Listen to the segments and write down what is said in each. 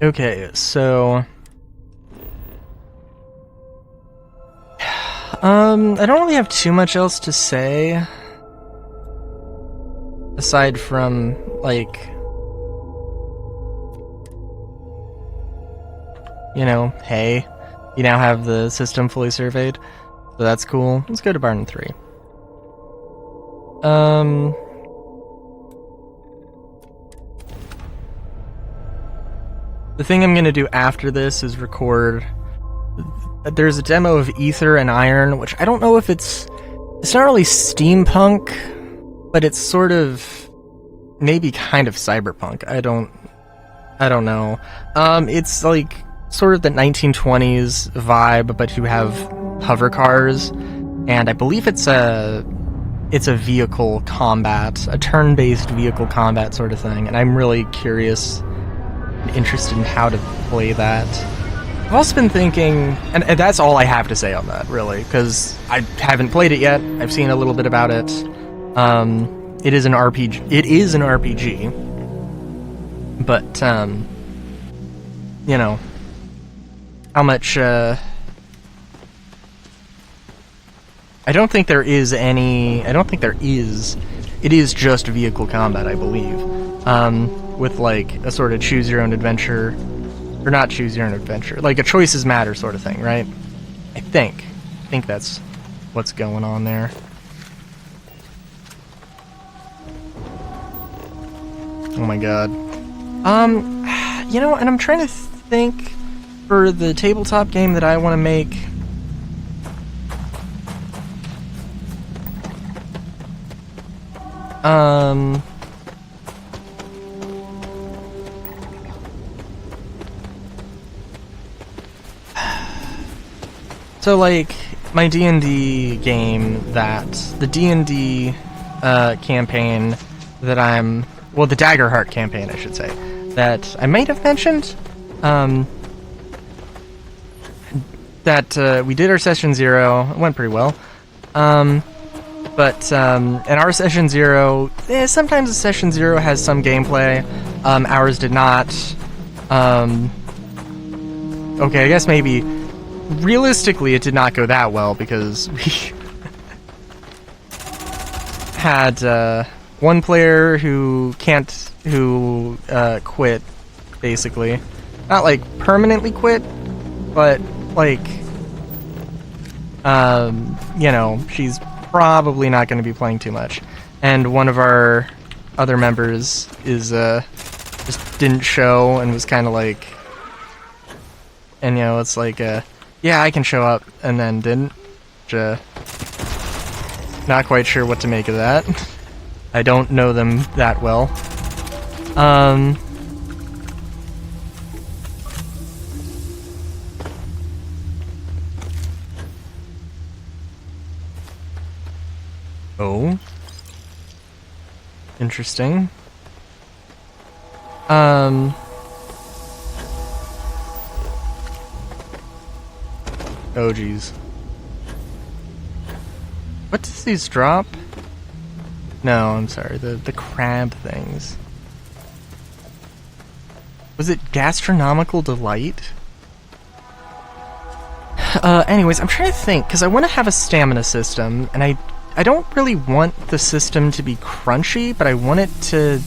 Okay, so I don't really have too much else to say aside from like, you know, hey, you now have the system fully surveyed, so that's cool. Let's go to Bardeen 3. The thing I'm gonna do after this is record. There's a demo of Ether and Iron, which I don't know if it's not really steampunk, but it's sort of maybe kind of cyberpunk. I don't know. It's like sort of the 1920s vibe, but you have hover cars, and I believe it's a vehicle combat, a turn-based vehicle combat sort of thing, and I'm really curious and interested in how to play that. I've also been thinking, and that's all I have to say on that, really, because I haven't played it yet. I've seen a little bit about it. It is an RPG. It is an RPG, but you know, how much? I don't think there is any. I don't think there is. It is just vehicle combat, I believe, with like a sort of choose your own adventure. Or not choose your own adventure, like a choices matter sort of thing, right? I think that's what's going on there. Oh my god. You know, and I'm trying to think for the tabletop game that I want to make. So, like, my D&D game the D&D campaign that well, the Daggerheart campaign, I should say, that I might have mentioned, that we did our session 0, it went pretty well, but in our session 0, sometimes the session 0 has some gameplay, ours did not. Okay, I guess maybe realistically, it did not go that well because we had one player who quit, basically. Not like permanently quit, but like, you know, she's probably not going to be playing too much. And one of our other members is just didn't show and was kind of like, and you know, it's like yeah, I can show up, and then didn't. Not quite sure what to make of that. I don't know them that well. Oh. Interesting. Oh, geez. What does these drop? No, I'm sorry. The crab things. Was it gastronomical delight? Anyways, I'm trying to think, because I want to have a stamina system, and I don't really want the system to be crunchy, but I want it to...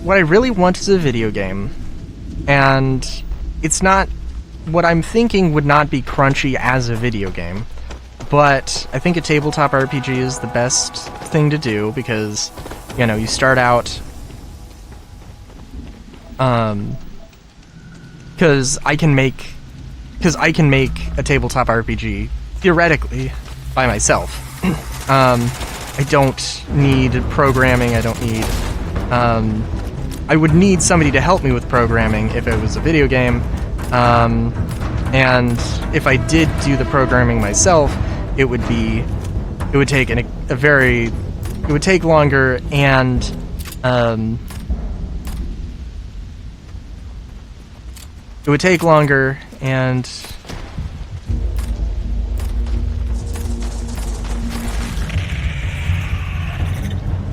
What I really want is a video game. And it's not... What I'm thinking would not be crunchy as a video game, but I think a tabletop RPG is the best thing to do because, you know, you start out, because I can make a tabletop RPG theoretically by myself. I don't need programming. I don't need. I would need somebody to help me with programming if it was a video game. And if I did do the programming myself, it would take longer, and it would take longer, and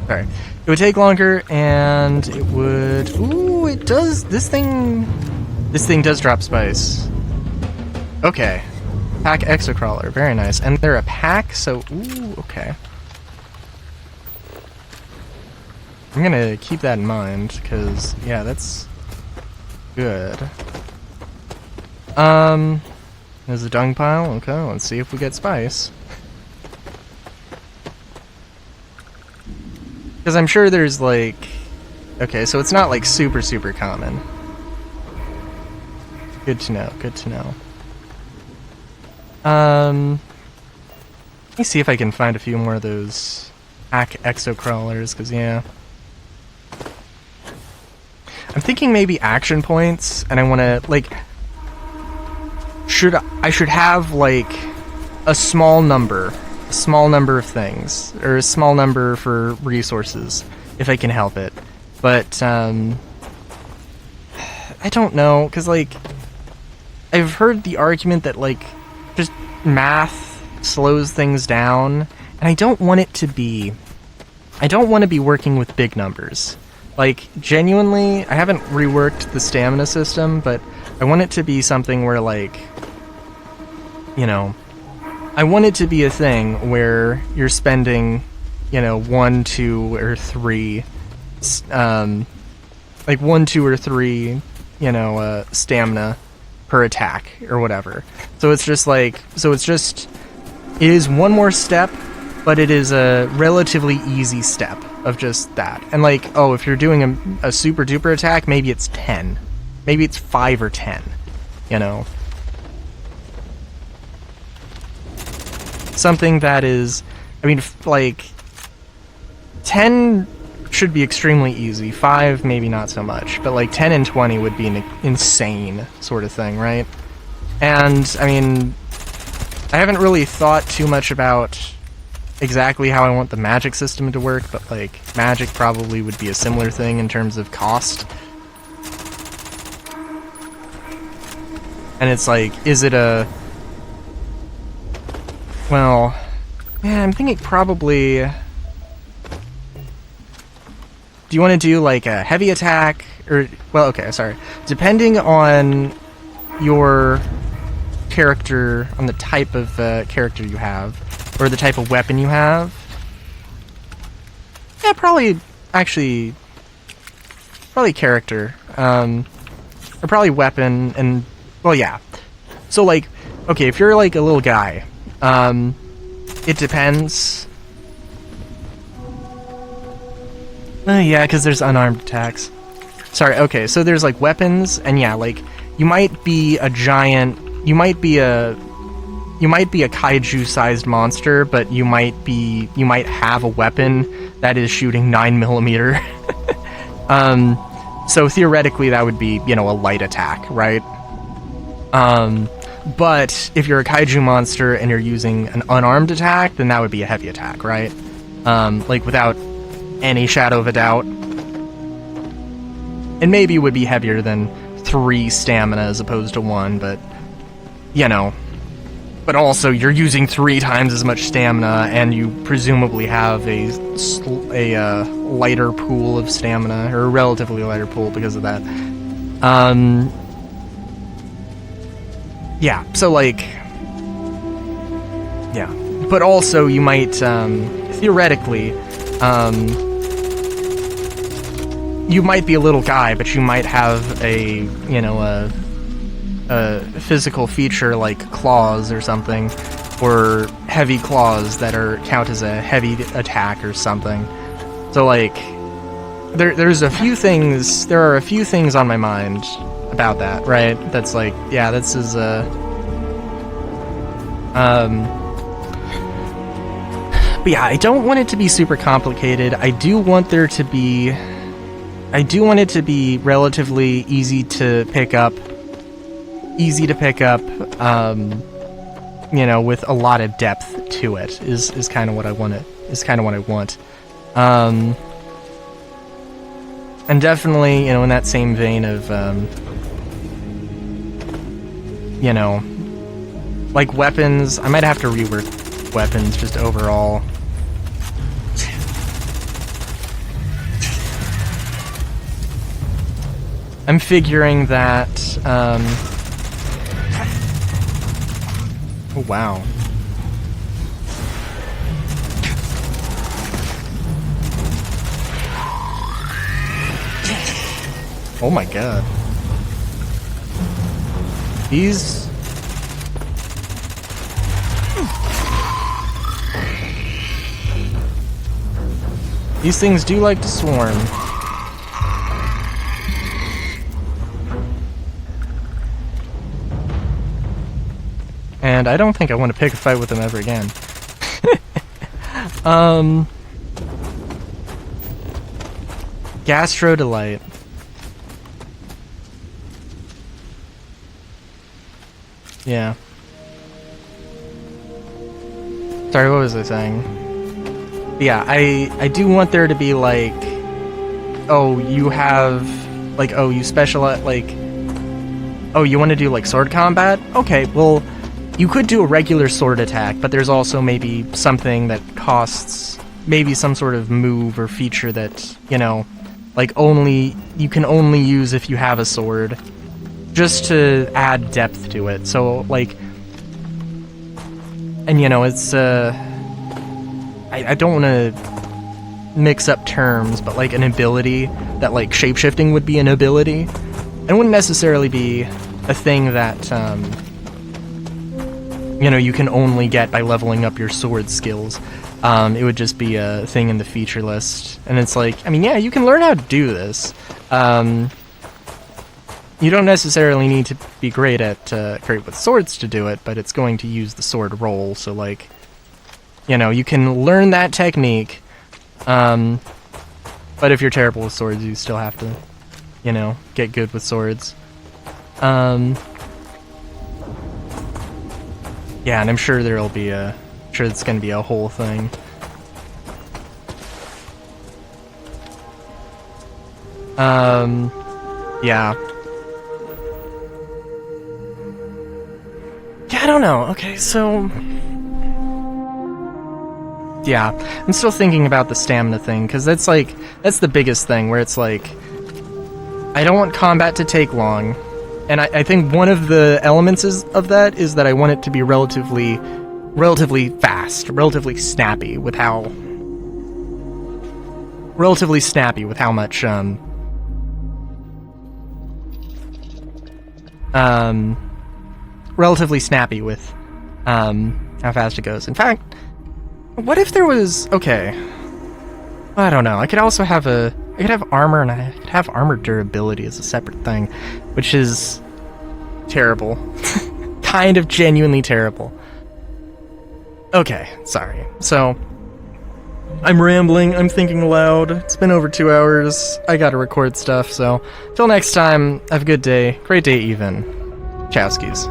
sorry, It would take longer, and it would... Ooh, it does... This thing does drop spice. Okay. Pack Exocrawler, very nice. And they're a pack, so... Ooh, okay. I'm gonna keep that in mind, because, yeah, that's... good. There's a dung pile. Okay, let's see if we get spice. Because I'm sure there's, like... Okay, so it's not, like, super, super common. Good to know, good to know. Let me see if I can find a few more of those hack exocrawlers, because, yeah. I'm thinking maybe action points, and I want to, like... I should have, like, a small number of things, or a small number for resources, if I can help it. But, I don't know, because, like, I've heard the argument that, like, just math slows things down, and I don't want it to be... I don't want to be working with big numbers. Like, genuinely, I haven't reworked the stamina system, but I want it to be something where, like, you know, I want it to be a thing where you're spending, you know, 1, 2, or 3, like 1, 2, or 3, you know, stamina per attack, or whatever. So it's just like, it is one more step, but it is a relatively easy step of just that. And like, oh, if you're doing a super duper attack, maybe it's 10. Maybe it's 5 or 10, you know? Something that is, I mean, like, 10 should be extremely easy, 5 maybe not so much, but like 10 and 20 would be an insane sort of thing, right? And, I mean, I haven't really thought too much about exactly how I want the magic system to work, but like, magic probably would be a similar thing in terms of cost. And it's like, is it a... Well, yeah, I'm thinking probably... Do you want to do, like, a heavy attack? Or, well, okay, sorry. Depending on your character, on the type of character you have, or the type of weapon you have. Yeah, probably character. Or probably weapon, and, well, yeah. So, like, okay, if you're, like, a little guy, it depends. Yeah, because there's unarmed attacks. Sorry, okay, so there's, like, weapons, and yeah, like, you might be a giant... You might be a kaiju-sized monster, but you might have a weapon that is shooting 9mm. So theoretically that would be, you know, a light attack, right? But if you're a kaiju monster and you're using an unarmed attack, then that would be a heavy attack, right? Like, without any shadow of a doubt. And maybe it would be heavier than 3 stamina as opposed to 1, but, you know. But also, you're using 3 times as much stamina, and you presumably have a lighter pool of stamina, or a relatively lighter pool because of that. Yeah, so, like... Yeah. But also, you might, theoretically, you might be a little guy, but you might have a, you know, a physical feature like claws or something, or heavy claws that count as a heavy attack or something. So, like, there are a few things on my mind about that, right? That's like, yeah, this is but yeah, I don't want it to be super complicated. I do want it to be relatively easy to pick up, you know, with a lot of depth to it, is kind of what I want. And definitely, you know, in that same vein of, you know, like weapons, I might have to rework weapons just overall. I'm figuring that, oh wow. Oh my god. These... These things do like to swarm. And I don't think I want to pick a fight with them ever again. Gastro Delight. Yeah. Sorry, what was I saying? Yeah, I do want there to be like, oh, you have, like, oh, you specialize, like, oh, you want to do like sword combat? Okay, well, you could do a regular sword attack, but there's also maybe something that costs, maybe some sort of move or feature that, you know, like only, you can only use if you have a sword, just to add depth to it. So, like, and you know, it's, I don't want to mix up terms, but like an ability that like shapeshifting would be an ability. It wouldn't necessarily be a thing that, you know, you can only get by leveling up your sword skills. It would just be a thing in the feature list. And it's like, I mean, yeah, you can learn how to do this. You don't necessarily need to be great with swords to do it, but it's going to use the sword roll, so like, you know, you can learn that technique, but if you're terrible with swords, you still have to, you know, get good with swords. Yeah, and I'm sure there'll be sure it's gonna be a whole thing. Yeah. Yeah, I don't know. Okay, so... Yeah, I'm still thinking about the stamina thing, because that's like, that's the biggest thing, where it's like, I don't want combat to take long, and I think one of the elements of that is that I want it to be relatively fast, relatively snappy with how much, relatively snappy with, how fast it goes. In fact, what if there was... Okay. I don't know. I could also have I could have armor, and I could have armor durability as a separate thing, which is terrible. Kind of genuinely terrible. Okay, sorry. So, I'm rambling, I'm thinking aloud. It's been over 2 hours. I gotta record stuff, so... Till next time, have a good day. Great day, even. Chowskis.